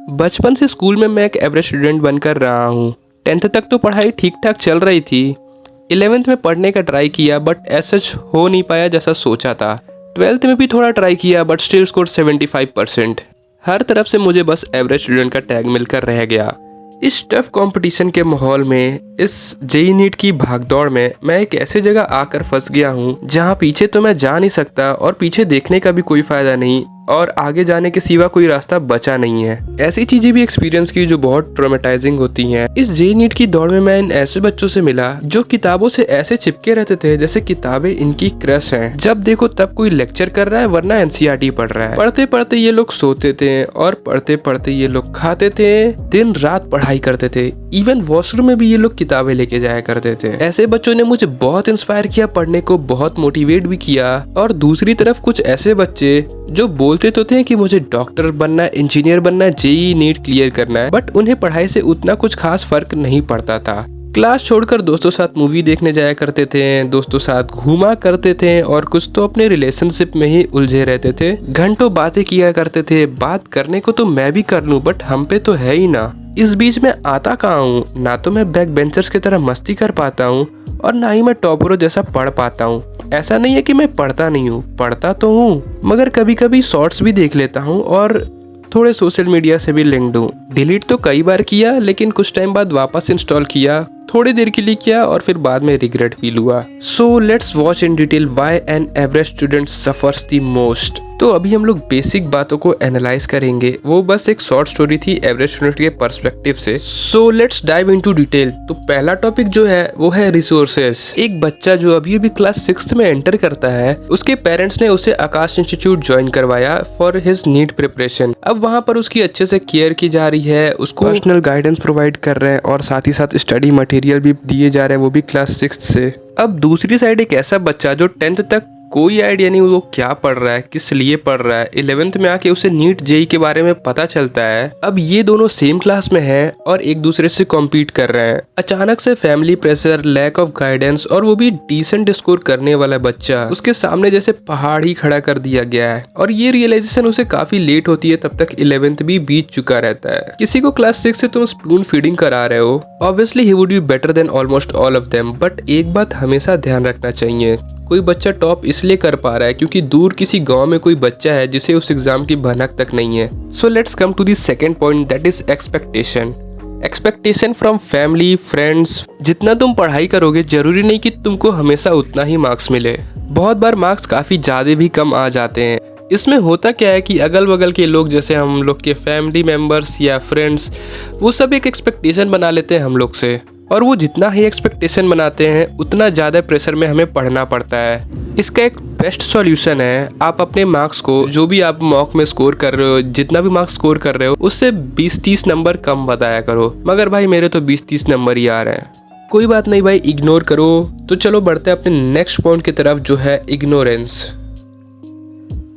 बचपन से स्कूल में मैं एक एवरेज स्टूडेंट बनकर रहा हूँ। 10th तक तो पढ़ाई ठीक ठाक चल रही थी। 11th में पढ़ने का ट्राई किया बट ऐसा हो नहीं पाया जैसा सोचा था। 12th में भी थोड़ा ट्राई किया बट स्टिल स्कोर 75%। हर तरफ से मुझे बस एवरेज स्टूडेंट का टैग मिलकर रह गया। इस टफ कंपटीशन के माहौल में, इस जेईई नीट की भागदौड़ में मैं एक ऐसी जगह आकर फंस गया हूँ जहाँ पीछे तो मैं जा नहीं सकता और पीछे देखने का भी कोई फायदा नहीं और आगे जाने के सिवा कोई रास्ता बचा नहीं है। ऐसी चीजें भी एक्सपीरियंस की जो बहुत ट्रॉमेटाइजिंग होती हैं। इस जेईई नीट की दौड़ में मैं इन ऐसे बच्चों से मिला जो किताबों से ऐसे चिपके रहते थे जैसे किताबें इनकी क्रश हैं। जब देखो तब कोई लेक्चर कर रहा है वरना एनसीईआरटी पढ़ रहा है। पढ़ते पढ़ते ये लोग सोते थे और पढ़ते पढ़ते ये लोग खाते थे, दिन रात पढ़ाई करते थे। इवन वॉशरूम में भी ये लोग किताबें लेके जाया करते थे। ऐसे बच्चों ने मुझे बहुत इंस्पायर किया पढ़ने को, बहुत मोटिवेट भी किया। और दूसरी तरफ कुछ ऐसे बच्चे जो बोलते तो थे कि मुझे डॉक्टर बनना है, इंजीनियर बनना है, जेईई नीट क्लियर करना है, बट उन्हें पढ़ाई से उतना कुछ खास फर्क नहीं पड़ता था। क्लास छोड़कर दोस्तों साथ मूवी देखने जाया करते थे, दोस्तों साथ घूमा करते थे और कुछ तो अपने रिलेशनशिप में ही उलझे रहते थे। घंटों बातें किया करते थे। बात करने को तो मैं भी कर लूं बट हम पे तो है ही ना। इस बीच में आता कहाँ हूँ? ना तो मैं बैक बेंचर्स की तरह मस्ती कर पाता हूँ और ना ही मैं टॉपरों जैसा पढ़ पाता हूँ। ऐसा नहीं है कि मैं पढ़ता नहीं हूँ, पढ़ता तो हूँ, मगर कभी कभी शॉर्ट्स भी देख लेता हूँ और थोड़े सोशल मीडिया से भी लिंक्ड हूँ। डिलीट तो कई बार किया लेकिन कुछ टाइम बाद वापस इंस्टॉल किया, थोड़ी देर के लिए किया और फिर बाद में रिग्रेट फील हुआ। So let's watch in detail why N average student suffers the most. तो अभी हम लोग बेसिक बातों को एनालाइज करेंगे। वो बस एक शॉर्ट स्टोरी थी एवरेज स्टूडेंट के पर्सपेक्टिव से। So let's dive into detail. तो पहला टॉपिक जो है वो है रिसोर्सेस। एक बच्चा जो अभी अभी क्लास 6th में एंटर करता है, उसके पेरेंट्स ने उसे आकाश इंस्टीट्यूट ज्वाइन करवाया फॉर हिज नीट प्रिपरेशन। अब वहाँ पर उसकी अच्छे से केयर की जा रही है, उसको पर्सनल गाइडेंस प्रोवाइड कर रहे हैं और साथ ही साथ स्टडी मटेरियल भी दिए जा रहे हैं, वो भी क्लास 6th से। अब दूसरी साइड एक ऐसा बच्चा जो 10th तक कोई आइडिया नहीं वो क्या पढ़ रहा है, किस लिए पढ़ रहा है। 11th में आके उसे नीट जेईई के बारे में पता चलता है। अब ये दोनों सेम क्लास में हैं और एक दूसरे से कॉम्पीट कर रहे हैं। अचानक से family pressure, lack of guidance और वो भी डिसेंट स्कोर करने वाला बच्चा उसके सामने जैसे पहाड़ ही खड़ा कर दिया गया है। और ये रियलाइजेशन उसे काफी लेट होती है, तब तक 11th भी बीत चुका रहता है। किसी को क्लास 6 से तुम स्पून फीडिंग करा रहे हो, obviously he would be better than almost all of them. But एक बात हमेशा ध्यान रखना चाहिए, कोई बच्चा टॉप इसलिए कर पा रहा है क्योंकि दूर किसी गांव में कोई बच्चा है जिसे उस एग्जाम की भनक तक नहीं है। So let's come to the second point, that is expectation. Expectation from family, friends. जितना तुम पढ़ाई करोगे जरूरी नहीं कि तुमको हमेशा उतना ही मार्क्स मिले। बहुत बार मार्क्स काफी ज्यादा भी कम आ जाते हैं। इसमें होता क्या है कि अगल बगल के लोग, जैसे हम लोग के फैमिली मेंबर्स या फ्रेंड्स, वो सब एक एक्सपेक्टेशन बना लेते हैं हम लोग से और वो जितना ही एक्सपेक्टेशन बनाते हैं उतना ज़्यादा प्रेशर में हमें पढ़ना पड़ता है। इसका एक बेस्ट सॉल्यूशन है, आप अपने मार्क्स को, जो भी आप मॉक में स्कोर कर रहे हो, जितना भी मार्क्स स्कोर कर रहे हो, उससे 20-30 नंबर कम बताया करो। मगर भाई मेरे तो 20-30 नंबर ही आ रहे हैं। कोई बात नहीं भाई, इग्नोर करो। तो चलो बढ़ते हैं अपने नेक्स्ट पॉइंट की तरफ जो है इग्नोरेंस।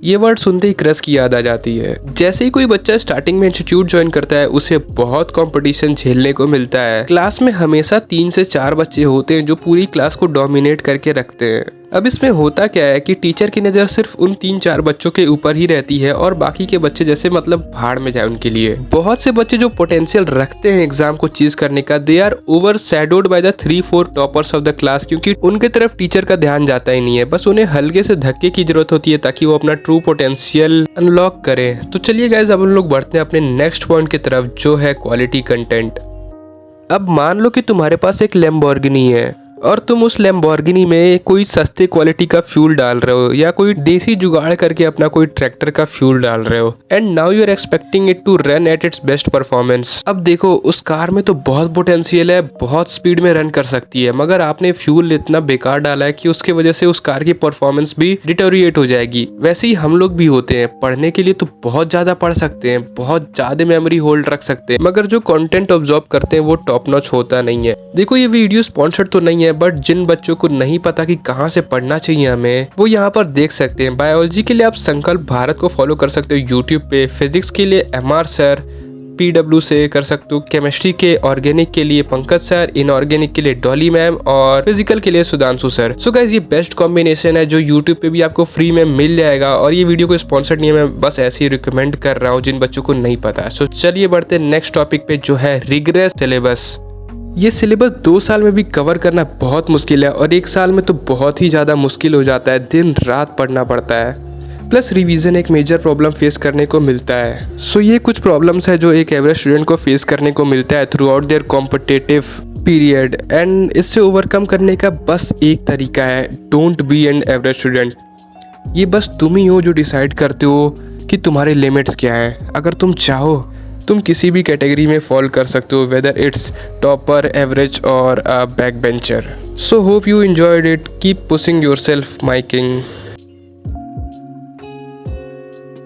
ये वर्ड सुनते ही क्रश की याद आ जाती है। जैसे ही कोई बच्चा स्टार्टिंग में इंस्टीट्यूट ज्वाइन करता है उसे बहुत कंपटीशन झेलने को मिलता है। क्लास में हमेशा 3 से 4 बच्चे होते हैं जो पूरी क्लास को डोमिनेट करके रखते हैं। अब इसमें होता क्या है कि टीचर की नज़र सिर्फ उन 3-4 बच्चों के ऊपर ही रहती है और बाकी के बच्चे जैसे मतलब भाड़ में जाए उनके लिए। बहुत से बच्चे जो पोटेंशियल रखते हैं एग्जाम को चीज करने का, they are overshadowed by the 3-4 toppers of the class, क्योंकि उनके तरफ टीचर का ध्यान जाता ही नहीं है। बस उन्हें हल्के से धक्के की जरूरत होती है ताकि वो अपना ट्रू पोटेंशियल अनलॉक करें। तो चलिए गाइज अब हम लोग बढ़ते हैं अपने नेक्स्ट पॉइंट की तरफ जो है क्वालिटी कंटेंट। अब मान लो कि तुम्हारे पास एक लैम्बोर्गिनी है और तुम उस लैम्बोर्गिनी में कोई सस्ते क्वालिटी का फ्यूल डाल रहे हो या कोई देसी जुगाड़ करके अपना कोई ट्रैक्टर का फ्यूल डाल रहे हो, and now you are expecting it to run at its best performance. अब देखो उस कार में तो बहुत पोटेंशियल है, बहुत स्पीड में रन कर सकती है, मगर आपने फ्यूल इतना बेकार डाला है कि उसके वजह से उस कार की परफॉर्मेंस भी डिटोरिएट हो जाएगी। वैसे ही हम लोग भी होते हैं, पढ़ने के लिए तो बहुत ज्यादा पढ़ सकते हैं, बहुत ज्यादा मेमोरी होल्ड रख सकते हैं, मगर जो कंटेंट ऑब्जॉर्व करते हैं वो टॉप नॉच होता नहीं है। देखो ये वीडियो स्पॉन्सर्ड तो नहीं है, बट जिन बच्चों को नहीं पता कि कहाँ से पढ़ना चाहिए हमें, वो यहाँ पर देख सकते हैं। बायोलॉजी के लिए आप संकल्प भारत को फॉलो कर सकते हो यूट्यूब पे, फिजिक्स के लिए MR सर, PW से कर सकते हो, केमिस्ट्री के ऑर्गेनिक के लिए पंकज सर, इनऑर्गेनिक के लिए डॉली मैम और फिजिकल के लिए सुधांशु सर। सो गाइस ये बेस्ट कॉम्बिनेशन है जो यूट्यूब पे भी आपको फ्री में मिल जाएगा और ये वीडियो को स्पॉन्सर्ड नहीं है, मैं बस ऐसे ही रिकमेंड कर रहा हूँ जिन बच्चों को नहीं पता है। सो चलिए बढ़ते नेक्स्ट टॉपिक पे जो है रिग्रेस सिलेबस। ये सिलेबस 2 साल में भी कवर करना बहुत मुश्किल है और 1 साल में तो बहुत ही ज़्यादा मुश्किल हो जाता है, दिन रात पढ़ना पड़ता है। प्लस रिवीजन एक मेजर प्रॉब्लम फेस करने को मिलता है। सो ये कुछ प्रॉब्लम्स है जो एक एवरेज स्टूडेंट को फेस करने को मिलता है throughout their competitive period and इससे ओवरकम करने का बस एक तरीका है, don't be an average student. ये बस तुम ही हो जो डिसाइड करते हो कि तुम्हारे लिमिट्स क्या हैं। अगर तुम चाहो तुम किसी भी कैटेगरी में फॉल कर सकते हो, वेदर इट्स टॉपर, एवरेज और back bencher. So hope you enjoyed it, keep pushing yourself my king.